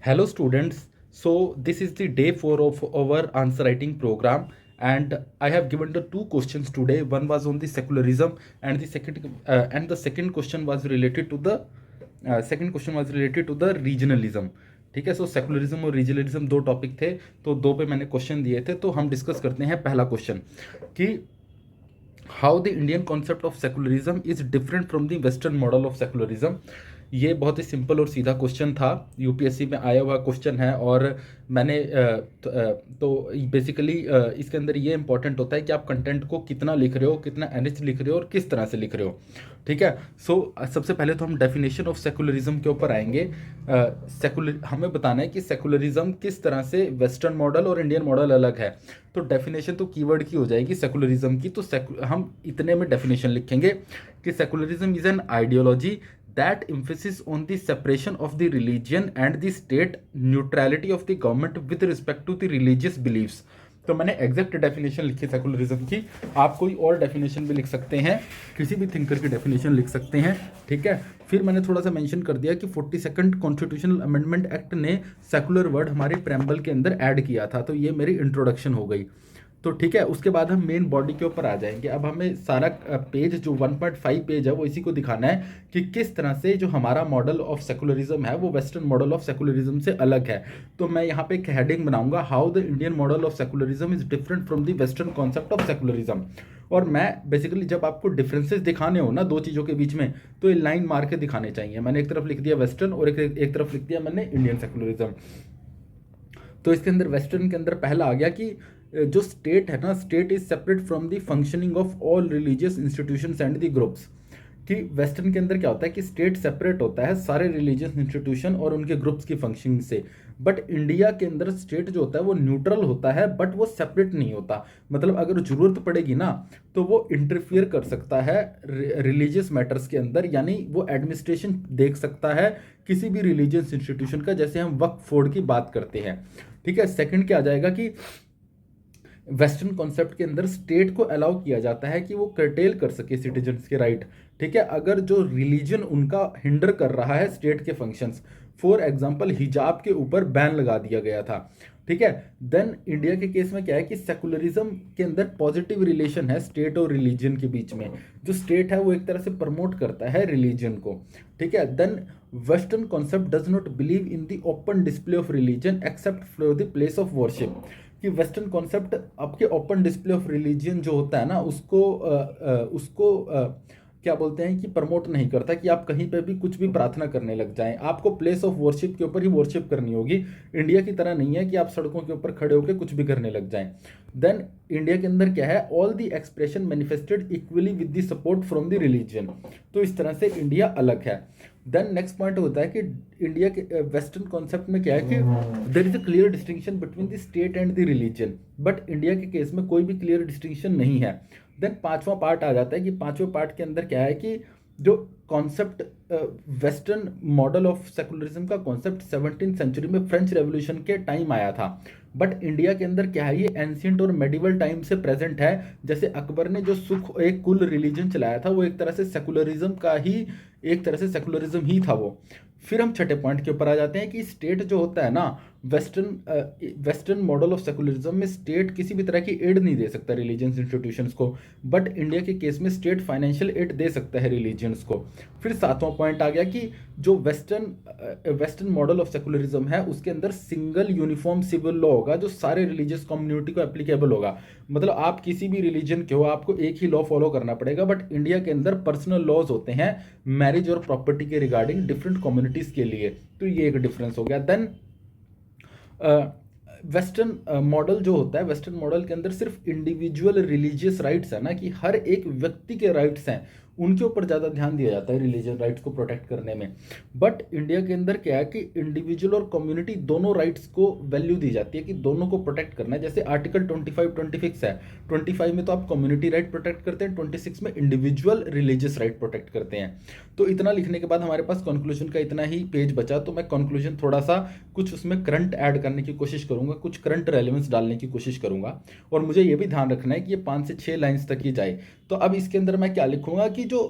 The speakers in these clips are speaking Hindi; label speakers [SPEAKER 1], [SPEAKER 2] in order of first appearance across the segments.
[SPEAKER 1] Hello students, so this is the day 4 of our answer writing program and I have given the two questions today. One was on the secularism and the second question was related to the regionalism. ठीक है, सो सेकुलरिज्म और रीजनलिज्म दो टॉपिक थे, तो दो पे मैंने क्वेश्चन दिए थे, तो हम डिस्कस करते हैं पहला क्वेश्चन कि how the Indian concept of secularism is different from the western model of secularism. ये बहुत ही सिंपल और सीधा क्वेश्चन था, यूपीएससी में आया हुआ क्वेश्चन है और मैंने तो बेसिकली इसके अंदर ये इंपॉर्टेंट होता है कि आप कंटेंट को कितना लिख रहे हो, कितना एनरिच लिख रहे हो और किस तरह से लिख रहे हो। ठीक है, सो सबसे पहले तो हम डेफिनेशन ऑफ सेकुलरिज्म के ऊपर आएंगे। हमें बताना है कि सेकुलरिज्म किस तरह से वेस्टर्न मॉडल और इंडियन मॉडल अलग है। तो डेफिनेशन तो कीवर्ड की हो जाएगी सेकुलरिज्म की, तो हम इतने में डेफिनेशन लिखेंगे कि secularism is an ideology that emphasis on the separation of the religion and the state, neutrality of the government with respect to the religious beliefs। तो मैंने एग्जैक्ट डेफिनेशन लिखी सेकुलरिज्म की, आप कोई और डेफिनेशन भी लिख सकते हैं, किसी भी थिंकर की डेफिनेशन लिख सकते हैं। ठीक है, फिर मैंने थोड़ा सा मेंशन कर दिया कि 42nd कॉन्स्टिट्यूशनल अमेंडमेंट एक्ट ने सेकुलर वर्ड हमारे प्रेम्बल के अंदर ऐड किया था, तो ये मेरी इंट्रोडक्शन हो गई। तो ठीक है, उसके बाद हम मेन बॉडी के ऊपर आ जाएंगे। अब हमें सारा पेज जो 1.5 पेज है वो इसी को दिखाना है कि किस तरह से जो हमारा मॉडल ऑफ सेकुलरिज्म है वो वेस्टर्न मॉडल ऑफ सेकुलरिज्म से अलग है। तो मैं यहाँ पे एक हेडिंग बनाऊंगा, how the Indian model of secularism is different from the western concept of secularism. और मैं बेसिकली जब आपको डिफरेंसेस दिखाने हो ना दो चीज़ों के बीच में, तो ये लाइन मार के दिखाने चाहिए। मैंने एक तरफ लिख दिया वेस्टर्न और एक तरफ लिख दिया मैंने इंडियन सेकुलरिज्म। तो इसके अंदर वेस्टर्न के अंदर पहला आ गया कि जो स्टेट है ना, state is separate from the functioning of all religious institutions and the groups. कि वेस्टर्न के अंदर क्या होता है कि स्टेट सेपरेट होता है सारे रिलीजियस इंस्टीट्यूशन और उनके ग्रुप्स की फंक्शनिंग से। बट इंडिया के अंदर स्टेट जो होता है वो न्यूट्रल होता है, बट वो सेपरेट नहीं होता। मतलब अगर जरूरत पड़ेगी ना तो वो इंटरफियर कर सकता है रिलीजियस मैटर्स के अंदर, यानी वो एडमिनिस्ट्रेशन देख सकता है किसी भी रिलीजियस इंस्टीट्यूशन का, जैसे हम वक्फ बोर्ड की बात करते हैं। ठीक है, सेकंड क्या आ जाएगा कि वेस्टर्न कॉन्सेप्ट के अंदर स्टेट को अलाउ किया जाता है कि वो कर्टेल कर सके सिटीजन्स के राइट। ठीक है, अगर जो रिलीजन उनका हिंडर कर रहा है स्टेट के फंक्शंस, फॉर एग्जांपल हिजाब के ऊपर बैन लगा दिया गया था। ठीक है, देन इंडिया के केस में क्या है कि सेकुलरिज्म के अंदर पॉजिटिव रिलेशन है स्टेट और रिलीजन के बीच में। जो स्टेट है वो एक तरह से प्रमोट करता है रिलीजन को। ठीक है, then western concept does not believe in the open display of religion except for the place of worship. कि वेस्टर्न कॉन्सेप्ट आपके ओपन डिस्प्ले ऑफ रिलीजन जो होता है ना उसको क्या बोलते हैं कि प्रमोट नहीं करता कि आप कहीं पे भी कुछ भी प्रार्थना करने लग जाएं। आपको प्लेस ऑफ वर्शिप के ऊपर ही वर्शिप करनी होगी। इंडिया की तरह नहीं है कि आप सड़कों के ऊपर खड़े होकर कुछ भी करने लग जाएं। देन इंडिया के अंदर क्या है, all the expression manifested equally with the support from the religion. तो इस तरह से इंडिया अलग है। देन नेक्स्ट पॉइंट होता है कि इंडिया के वेस्टर्न कॉन्सेप्ट में क्या है कि there is a clear distinction between the state and the religion, but India के केस में कोई भी क्लियर डिस्टिंक्शन नहीं है। देन पांचवा पार्ट आ जाता है कि पांचवें पार्ट के अंदर क्या है कि जो concept western model of secularism का कॉन्सेप्ट 17th सेंचुरी में फ्रेंच रेवोल्यूशन के टाइम आया था, बट इंडिया के अंदर क्या है ये एंशियंट और मेडिवल टाइम से प्रेजेंट है। जैसे अकबर ने जो सुख एक कुल रिलीजन चलाया था वो एक तरह से सेकुलरिज्म का ही, एक तरह से सेकुलरिज्म ही था वो। फिर हम छठे पॉइंट के ऊपर आ जाते हैं कि स्टेट जो होता है ना, वेस्टर्न मॉडल ऑफ सेकुलरिज्म में स्टेट किसी भी तरह की एड नहीं दे सकता रिलीजियस इंस्टीट्यूशंस को, बट इंडिया के केस में स्टेट फाइनेंशियल एड दे सकता है रिलीजियंस को। फिर सातवां पॉइंट आ गया कि जो वेस्टर्न मॉडल ऑफ सेकुलरिज्म है उसके अंदर सिंगल यूनिफॉर्म सिविल लॉ होगा जो सारे रिलीजियस कम्युनिटी को एप्लीकेबल होगा। मतलब आप किसी भी रिलीजन के हो आपको एक ही लॉ फॉलो करना पड़ेगा, बट इंडिया के अंदर पर्सनल लॉज होते हैं मैरिज और प्रॉपर्टी के रिगार्डिंग डिफरेंट कम्युनिटीज के लिए। तो ये एक डिफरेंस हो गया। देन वेस्टर्न मॉडल जो होता है, वेस्टर्न मॉडल के अंदर सिर्फ इंडिविजुअल रिलीजियस राइट्स है ना, कि हर एक व्यक्ति के राइट्स हैं, उनके ऊपर ज़्यादा ध्यान दिया जाता है रिलीजियन राइट्स को प्रोटेक्ट करने में। बट इंडिया के अंदर क्या है कि इंडिविजुअल और कम्युनिटी दोनों राइट्स को वैल्यू दी जाती है कि दोनों को प्रोटेक्ट करना है। जैसे आर्टिकल 25-26 है, 25 में तो आप कम्युनिटी राइट प्रोटेक्ट करते हैं, 26 में इंडिविजुअल रिलीजियस राइट प्रोटेक्ट करते हैं। तो इतना लिखने के बाद हमारे पास कंक्लूजन का इतना ही पेज बचा, तो मैं कंक्लूजन थोड़ा सा कुछ उसमें करंट ऐड करने की कोशिश करूंगा, कुछ करंट रेलेवेंस डालने की कोशिश करूंगा, और मुझे ये भी ध्यान रखना है कि ये 5 से 6 लाइन्स तक ही जाए। तो अब इसके अंदर मैं क्या लिखूंगा कि जो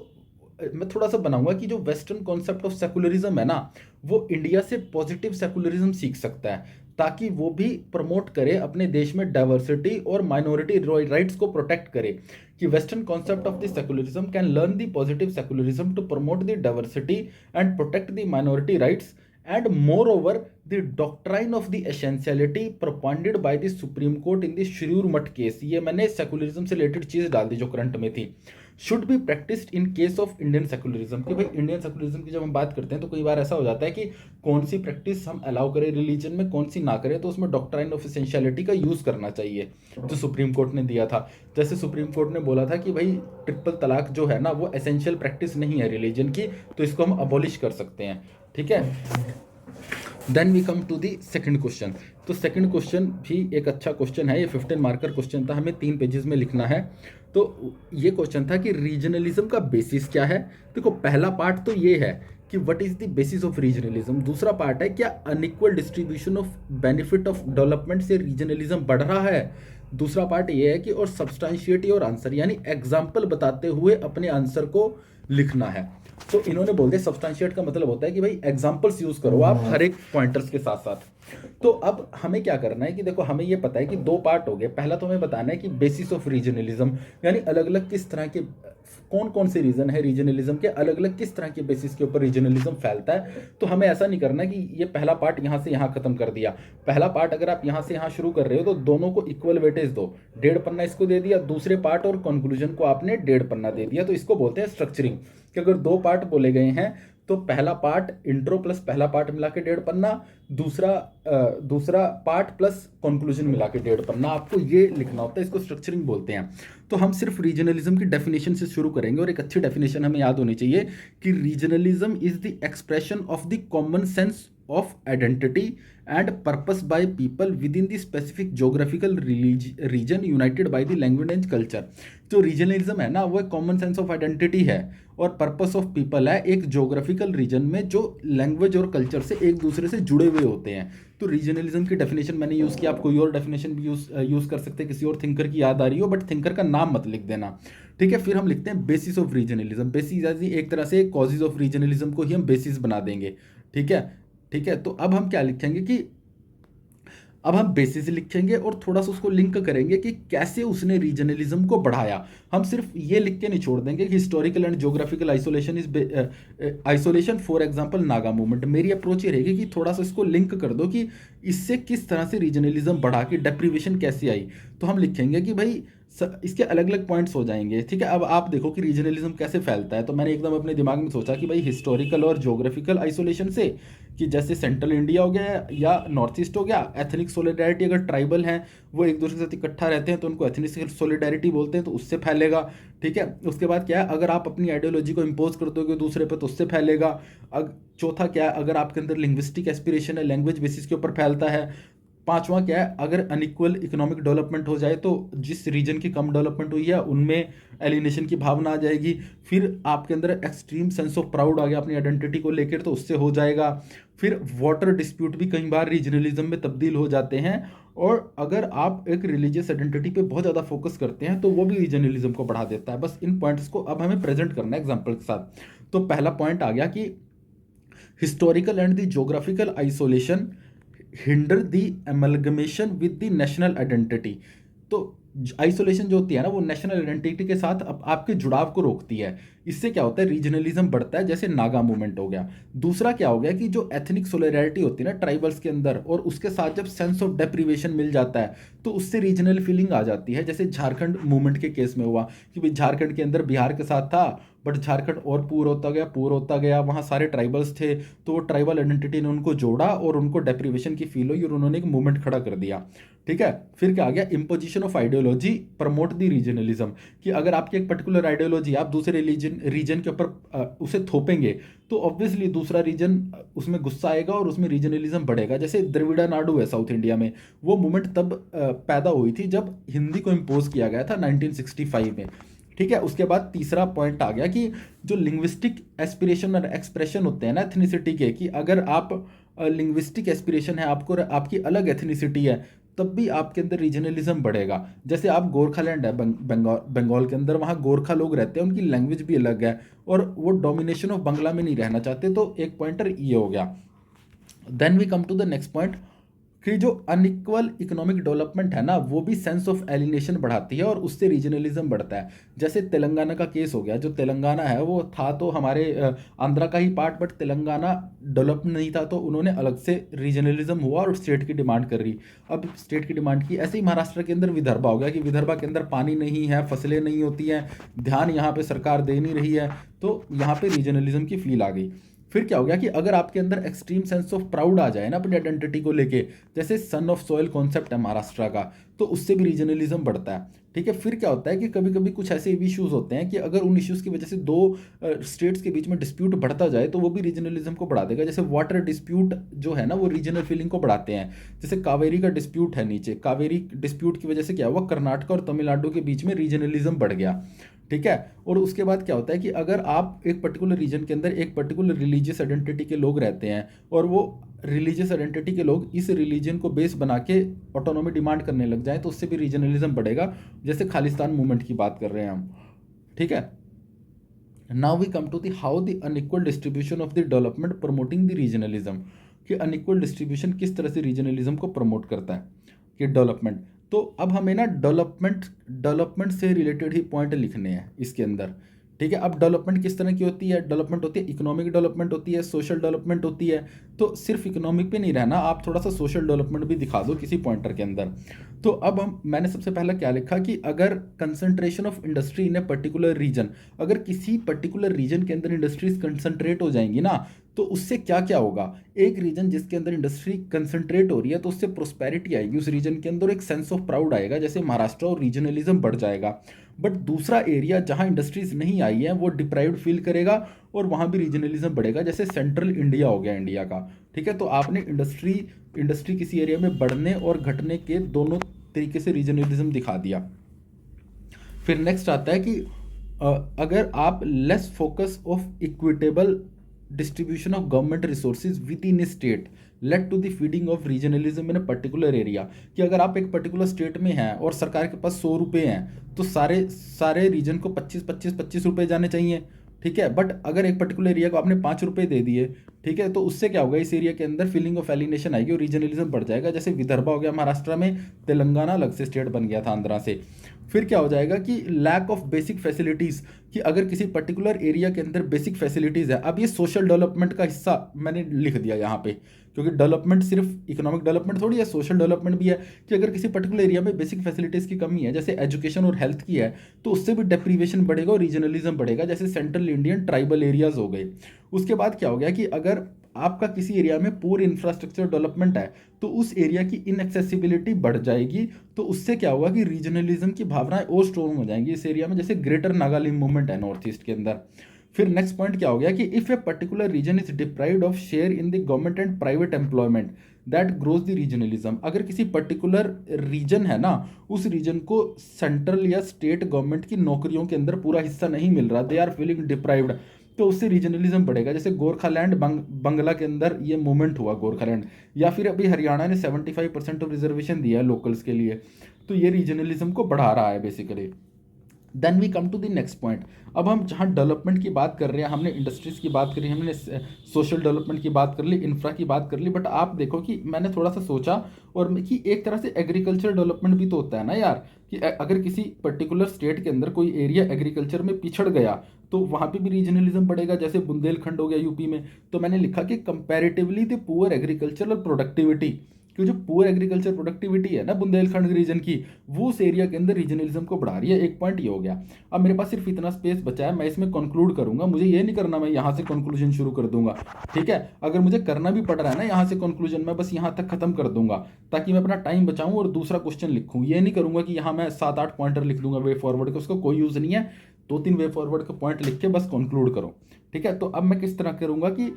[SPEAKER 1] मैं थोड़ा सा बनाऊंगा कि जो वेस्टर्न कॉन्सेप्ट ऑफ सेकुलरिज्म है ना, वो इंडिया से पॉजिटिव सेकुलरिज्म सीख सकता है, ताकि वो भी प्रमोट करे अपने देश में डाइवर्सिटी और माइनॉरिटी राइट्स को प्रोटेक्ट करे। कि western concept of the secularism can learn the positive secularism to promote the diversity and protect the minority rights, and moreover the doctrine of the essentiality propounded by the Supreme Court in the Shriur Mutt case, ये मैंने सेकुलरिज्म से रिलेटेड चीज डाल दी जो करंट में थी, should be practised in case of Indian secularism. कि भाई इंडियन सेकुलरिज्म की जब हम बात करते हैं तो कई बार ऐसा हो जाता है कि कौन सी प्रैक्टिस हम अलाउ करें रिलीजन में, कौन सी ना करें, तो उसमें डॉक्ट्राइन ऑफ एसेंशियलिटी का यूज करना चाहिए जो सुप्रीम कोर्ट ने दिया था। जैसे सुप्रीम कोर्ट ने बोला था कि भाई ट्रिपल तलाक जो है ना वो एसेंशियल प्रैक्टिस नहीं है रिलीजन की, तो इसको हम अबॉलिश कर सकते हैं। ठीक है, then we come to the second question. तो सेकंड क्वेश्चन भी एक अच्छा क्वेश्चन है, ये 15 मार्कर क्वेश्चन था, हमें 3 पेजेस में लिखना है। तो ये क्वेश्चन था कि रीजनलिज्म का बेसिस क्या है। देखो पहला पार्ट तो ये है कि what is the basis of regionalism. दूसरा पार्ट है क्या unequal distribution of benefit of development से रीजनलिज्म बढ़ रहा है। दूसरा पार्ट ये है कि और सब्सटैंशिएट योर आंसर, यानी एग्जाम्पल बताते हुए अपने आंसर को लिखना है। तो इन्होंने बोल दिया सब्सटैंशिएट का मतलब होता है कि भाई एग्जांपल्स यूज करो आप हर एक पॉइंटर्स के साथ साथ। तो अब हमें क्या करना है कि देखो हमें ये पता है कि 2 पार्ट हो गए। पहला तो हमें बताना है कि बेसिस ऑफ रीजनलिज्म, यानी अलग अलग किस तरह के कौन कौन से रीजन है रीजनलिज्म के, अलग अलग किस तरह के बेसिस के ऊपर रीजनलिज्म फैलता है। तो हमें ऐसा नहीं करना कि ये पहला पार्ट यहाँ से यहाँ खत्म कर दिया। पहला पार्ट अगर आप यहाँ से यहाँ शुरू कर रहे हो तो दोनों को इक्वल वेटेज दो, 1.5 पन्ना इसको दे दिया, दूसरे पार्ट और कंक्लूजन को आपने 1.5 पन्ना दे दिया। तो इसको बोलते हैं स्ट्रक्चरिंग, कि अगर 2 पार्ट बोले गए हैं तो पहला पार्ट इंट्रो प्लस पहला पार्ट मिला के 1.5 पन्ना, दूसरा पार्ट प्लस कंक्लूजन मिला के 1.5 पन्ना, आपको ये लिखना होता है, इसको स्ट्रक्चरिंग बोलते हैं। तो हम सिर्फ रीजनलिज्म की डेफिनेशन से शुरू करेंगे, और एक अच्छी डेफिनेशन हमें याद होनी चाहिए कि regionalism is the expression of the common sense of identity and purpose by people with in the specific geographical region United by the language and culture. जो रीजनलिज्म है ना वो एक कॉमन सेंस ऑफ आइडेंटिटी है और पर्पस ऑफ पीपल है एक जोग्राफिकल रीजन में जो लैंग्वेज और कल्चर से एक दूसरे से जुड़े हुए होते हैं। तो रीजनलिज्म की डेफिनेशन मैंने यूज़ किया, आप कोई और डेफिनेशन भी यूज़ कर सकते हैं, किसी और थिंकर की याद आ रही हो, बट थिंकर का नाम मत लिख देना। ठीक है, फिर हम लिखते हैं बेसिस ऑफ रीजनलिज्म। बेसिस एक तरह से कॉजेज ऑफ रीजनलिज्म को ही हम बेसिस बना देंगे। ठीक है, ठीक है। तो अब हम क्या लिखेंगे कि अब हम बेसिस लिखेंगे और थोड़ा सा उसको लिंक करेंगे कि कैसे उसने रीजनलिज्म को बढ़ाया। हम सिर्फ ये लिख के नहीं छोड़ देंगे कि historical and geographical isolation is isolation for example Naga movement. मेरी अप्रोच ये रहेगी कि थोड़ा सा इसको लिंक कर दो कि इससे किस तरह से रीजनलिज्म बढ़ा के डेप्रीवेशन कैसे आई। तो हम लिखेंगे कि भाई इसके अलग अलग पॉइंट्स हो जाएंगे। ठीक है, अब आप देखो कि रीजनलिज्म कैसे फैलता है। तो मैंने एकदम अपने दिमाग में सोचा कि भाई हिस्टोरिकल और ज्योग्राफिकल आइसोलेशन से, कि जैसे सेंट्रल इंडिया हो गया या नॉर्थ ईस्ट हो गया, एथनिक सोलिडारिटी, अगर ट्राइबल हैं वो एक दूसरे के साथ इकट्ठा रहते हैं तो उनको एथनिक सोलिडारिटी बोलते हैं, तो उससे फैलेगा। ठीक है, उसके बाद क्या है, अगर आप अपनी आइडियोलॉजी को इम्पोज कर दोगे दूसरे पे तो उससे फैलेगा। चौथा क्या है, अगर आपके अंदर लिंग्विस्टिक एस्पिरेशन है, लैंग्वेज बेसिस के ऊपर फैलता है। पांचवा क्या है, अगर अनइक्वल इकोनॉमिक डेवलपमेंट हो जाए तो जिस रीजन की कम डेवलपमेंट हुई है उनमें एलिनेशन की भावना आ जाएगी। फिर आपके अंदर एक्सट्रीम सेंस ऑफ प्राउड आ गया अपनी आइडेंटिटी को लेकर, तो उससे हो जाएगा। फिर वाटर डिस्प्यूट भी कई बार रीजनलिज्म में तब्दील हो जाते हैं, और अगर आप एक रिलीजियस आइडेंटिटी पे बहुत ज़्यादा फोकस करते हैं तो वो भी रीजनलिज्म को बढ़ा देता है। बस इन पॉइंट्स को अब हमें प्रेजेंट करना है एग्जाम्पल के साथ। तो पहला पॉइंट आ गया कि historical and the geographical isolation hinder the amalgamation with the national identity. तो आइसोलेशन जो होती है ना वो नेशनल आइडेंटिटी के साथ आपके जुड़ाव को रोकती है। इससे क्या होता है, रीजनलिज्म बढ़ता है, जैसे नागा मूवमेंट हो गया। दूसरा क्या हो गया कि जो एथनिक सोलिडारिटी होती है ना ट्राइबल्स के अंदर, और उसके साथ जब सेंस ऑफ डेप्रीवेशन मिल जाता है तो उससे रीजनल फीलिंग आ जाती है। जैसे झारखंड मूवमेंट के केस में हुआ कि भाई झारखंड के अंदर बिहार के साथ था, बट झारखंड और पूर होता गया, वहाँ सारे ट्राइबल्स थे, तो वो ट्राइबल आइडेंटिटी ने उनको जोड़ा और उनको डेप्रीवेशन की फील हुई और उन्होंने एक मूवमेंट खड़ा कर दिया। ठीक है, फिर क्या आ गया, imposition of ideology promote the regionalism, कि अगर आपकी एक पर्टिकुलर आइडियोलॉजी आप दूसरे रीजन के ऊपर उसे थोपेंगे तो ऑब्वियसली दूसरा रीजन उसमें गुस्सा आएगा और उसमें रीजनलिज्म बढ़ेगा। जैसे द्रविड़ा नाडु है साउथ इंडिया में, वो मूवमेंट तब पैदा हुई थी जब हिंदी को इम्पोज किया गया था 1965 में। ठीक है, उसके बाद तीसरा पॉइंट आ गया कि जो लिंग्विस्टिक एस्पिरेशन और एक्सप्रेशन होते हैं ना एथनिसिटी के, कि अगर आप लिंग्विस्टिक एस्पिरेशन है आपको, आपकी अलग एथनिसिटी है, तब भी आपके अंदर रीजनलिज्म बढ़ेगा। जैसे आप गोरखालैंड है बंगाल बंगाल के अंदर, वहाँ गोरखा लोग रहते हैं, उनकी लैंग्वेज भी अलग है और वो डोमिनेशन ऑफ बंगला में नहीं रहना चाहते, तो एक पॉइंटर ये हो गया। Then we come to the next point कि जो अनइक्वल इकोनॉमिक डेवलपमेंट है ना, वो भी सेंस ऑफ एलिनेशन बढ़ाती है और उससे रीजनलिज्म बढ़ता है। जैसे तेलंगाना का केस हो गया, जो तेलंगाना है वो था तो हमारे आंध्रा का ही पार्ट, बट तेलंगाना डेवलप नहीं था, तो उन्होंने अलग से रीजनलिज्म हुआ और स्टेट की डिमांड कर रही। अब स्टेट की डिमांड की, ऐसे ही महाराष्ट्र के अंदर विदर्भा हो गया कि विदर्भा के अंदर पानी नहीं है, फसलें नहीं होती हैं, ध्यान यहाँ पे सरकार दे नहीं रही है, तो यहाँ पे रीजनलिज्म की फील आ गई। फिर क्या हो गया कि अगर आपके अंदर एक्सट्रीम सेंस ऑफ प्राउड आ जाए ना अपनी आइडेंटिटी को लेके, जैसे सन ऑफ सॉइल कॉन्सेप्ट है महाराष्ट्र का, तो उससे भी रीजनलिज्म बढ़ता है। ठीक है, फिर क्या होता है कि कभी कभी कुछ ऐसे इश्यूज होते हैं कि अगर उन इश्यूज की वजह से दो स्टेट्स के बीच में डिस्प्यूट बढ़ता जाए तो वो भी रीजनलिज्म को बढ़ा देगा। जैसे वाटर डिस्प्यूट जो है ना, वो रीजनल फीलिंग को बढ़ाते हैं। जैसे कावेरी का डिस्प्यूट है नीचे, कावेरी डिस्प्यूट की वजह से क्या हुआ, कर्नाटक और तमिलनाडु के बीच में रीजनलिज्म बढ़ गया। ठीक है, और उसके बाद क्या होता है कि अगर आप एक पर्टिकुलर रीजन के अंदर एक पर्टिकुलर रिलीजियस आइडेंटिटी के लोग रहते हैं और वो रिलीजियस आइडेंटिटी के लोग इस रिलीजन को बेस बना के ऑटोनॉमी डिमांड करने लग जाए, तो उससे भी रीजनलिज्म बढ़ेगा। जैसे खालिस्तान मूवमेंट की बात कर रहे हैं हम। ठीक है, now we come to the how the unequal distribution of the development promoting the regionalism, कि अनइक्वल डिस्ट्रीब्यूशन किस तरह से रीजनलिज्म को प्रमोट करता है कि डेवलपमेंट। तो अब हमें ना डेवलपमेंट से रिलेटेड ही पॉइंट लिखने हैं इसके अंदर। ठीक है, अब डेवलपमेंट किस तरह की होती है, डेवलपमेंट होती है इकोनॉमिक डेवलपमेंट होती है, सोशल डेवलपमेंट होती है। तो सिर्फ इकोनॉमिक पे नहीं रहना, आप थोड़ा सा सोशल डेवलपमेंट भी दिखा दो किसी पॉइंटर के अंदर। तो अब मैंने सबसे पहला क्या लिखा कि अगर concentration of industry in a particular region, अगर किसी पर्टिकुलर रीजन के अंदर इंडस्ट्रीज कंसंट्रेट हो जाएंगी ना, तो उससे क्या क्या होगा। एक रीजन जिसके अंदर इंडस्ट्री कंसंट्रेट हो रही है तो उससे प्रोस्पेरिटी आएगी उस रीजन के अंदर, एक सेंस ऑफ प्राउड आएगा, जैसे महाराष्ट्र, और रीजनलिज्म बढ़ जाएगा। बट दूसरा एरिया जहां इंडस्ट्रीज नहीं आई है वो डिप्राइव्ड फील करेगा और वहां भी रीजनलिज्म बढ़ेगा, जैसे सेंट्रल इंडिया हो गया इंडिया का। ठीक है, तो आपने इंडस्ट्री किसी एरिया में बढ़ने और घटने के दोनों तरीके से रीजनलिज्म दिखा दिया। फिर नेक्स्ट आता है कि अगर आप less focus of equitable distribution of government resources with in a state led to the feeding of regionalism in a particular area, कि अगर आप एक पर्टिकुलर स्टेट में हैं और सरकार के पास 100 रुपये हैं तो सारे सारे रीजन को 25 रुपये जाने चाहिए। ठीक है, बट अगर एक पर्टिकुलर एरिया को आपने 5 रुपये दे दिए, ठीक है, तो उससे क्या होगा, इस एरिया के अंदर फीलिंग ऑफ एलिनेशन आएगी और रीजनलिज्म बढ़ जाएगा। जैसे विदर्भा हो गया महाराष्ट्र में, तेलंगाना अलग से स्टेट बन गया था आंध्रा से। फिर क्या हो जाएगा कि लैक ऑफ बेसिक फैसिलिटीज़, कि अगर किसी पर्टिकुलर एरिया के अंदर बेसिक फैसिलिटीज़ है, अब ये सोशल डेवलपमेंट का हिस्सा मैंने लिख दिया यहाँ पे, क्योंकि डेवलपमेंट सिर्फ इकोनॉमिक डेवलपमेंट थोड़ी है, सोशल डेवलपमेंट भी है। कि अगर किसी पर्टिकुलर एरिया में बेसिक फैसिलिटीज़ की कमी है, जैसे एजुकेशन और हेल्थ की है, तो उससे भी डेप्रीवेशन बढ़ेगा और रीजनलिज्म बढ़ेगा, जैसे सेंट्रल इंडियन ट्राइबल एरियाज हो गए। उसके बाद क्या हो गया कि अगर आपका किसी एरिया में पूर इंफ्रास्ट्रक्चर डेवलपमेंट है तो उस एरिया की इनएक्सेसिबिलिटी बढ़ जाएगी, तो उससे क्या होगा कि रीजनलिज्म की भावनाएं और स्ट्रॉन्ग हो जाएंगी इस एरिया में, जैसे ग्रेटर नागालैंड मूवमेंट है नॉर्थ ईस्ट के अंदर। फिर नेक्स्ट पॉइंट क्या हो गया कि if a particular region is deprived of share in the government and private employment that grows the regionalism, अगर किसी पर्टिकुलर रीजन है ना, उस रीजन को सेंट्रल या स्टेट गवर्नमेंट की नौकरियों के अंदर पूरा हिस्सा नहीं मिल रहा, दे आर फीलिंग डिप्राइव्ड, तो उससे रीजनलिज्म बढ़ेगा। जैसे गोरखालैंड बंगला के अंदर ये मूवमेंट हुआ गोरखालैंड, या फिर अभी हरियाणा ने 75% ऑफ रिजर्वेशन दिया है लोकल्स के लिए, तो ये रीजनलिज्म को बढ़ा रहा है basically. Then we come to the next point. अब हम जहाँ डेवलपमेंट की बात कर रहे हैं, हमने इंडस्ट्रीज़ की बात करी, हमने सोशल डेवलपमेंट की बात कर ली, इंफ्रा की बात कर ली, बट आप देखो कि मैंने थोड़ा सा सोचा और कि एक तरह से एग्रीकल्चर डेवलपमेंट भी तो होता है ना यार, कि अगर किसी पर्टिकुलर स्टेट के अंदर कोई एरिया एग्रीकल्चर में पिछड़ गया तो वहाँ पे भी रीजनलिज्म बढ़ेगा, जैसे बुंदेलखंड हो गया यूपी में। तो मैंने लिखा कि comparatively the poor agricultural productivity, कि जो पुअर एग्रीकल्चर प्रोडक्टिविटी है ना बुंदेलखंड रीजन की, वो उस एरिया के अंदर रीजनलिज्म को बढ़ा रही है। एक पॉइंट ये हो गया। अब मेरे पास सिर्फ इतना स्पेस बचा है, मैं इसमें कंक्लूड करूंगा, मुझे ये नहीं करना मैं यहाँ से कंक्लूजन शुरू कर दूंगा। ठीक है, अगर मुझे करना भी पड़ रहा है ना यहाँ से कंक्लूजन, मैं बस यहाँ तक खत्म कर दूंगा ताकि मैं अपना टाइम बचाऊं और दूसरा क्वेश्चन लिखूं। ये नहीं करूंगा कि यहाँ मैं 7-8 पॉइंटर लिख दूंगा वे फॉरवर्ड के, उसका कोई यूज़ नहीं है। 2-3 वे फॉरवर्ड के पॉइंट लिख के बस कंक्लूड करो। ठीक है, तो अब मैं किस तरह करूंगा कि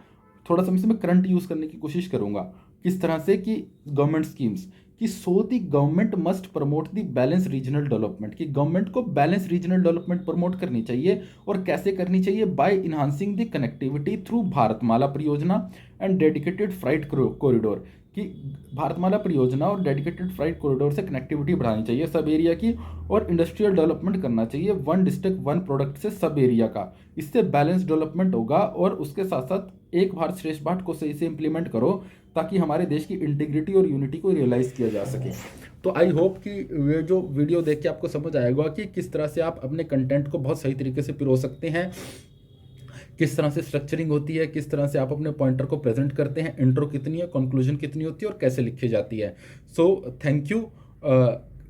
[SPEAKER 1] थोड़ा सा मैं करंट यूज़ करने की कोशिश करूंगा, किस तरह से कि गवर्नमेंट स्कीम्स कि so the government must promote the balance regional development, कि गवर्नमेंट को बैलेंस रीजनल डेवलपमेंट प्रमोट करनी चाहिए। और कैसे करनी चाहिए, by enhancing the connectivity through Bharatmala Pariyojana and dedicated freight corridor, कि भारतमाला परियोजना और डेडिकेटेड फ्राइट कॉरिडोर से कनेक्टिविटी बढ़ानी चाहिए सब एरिया की, और इंडस्ट्रियल डेवलपमेंट करना चाहिए वन डिस्ट्रिक्ट वन प्रोडक्ट से सब एरिया का। इससे बैलेंस डेवलपमेंट होगा, और उसके साथ साथ एक भारत श्रेष्ठ भारत को सही से इम्प्लीमेंट करो ताकि हमारे देश की इंटीग्रिटी और यूनिटी को रियलाइज किया जा सके। तो आई होप कि ये जो वीडियो देख के आपको समझ आएगा कि किस तरह से आप अपने कंटेंट को बहुत सही तरीके से पिरो सकते हैं, किस तरह से स्ट्रक्चरिंग होती है, किस तरह से आप अपने पॉइंटर को प्रेजेंट करते हैं, इंट्रो कितनी है, कंक्लूजन कितनी होती है और कैसे लिखी जाती है। So thank you.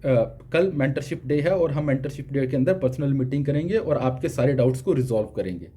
[SPEAKER 1] कल मेंटरशिप डे है और हम मेंटरशिप डे के अंदर पर्सनल मीटिंग करेंगे और आपके सारे डाउट्स को रिजॉल्व करेंगे।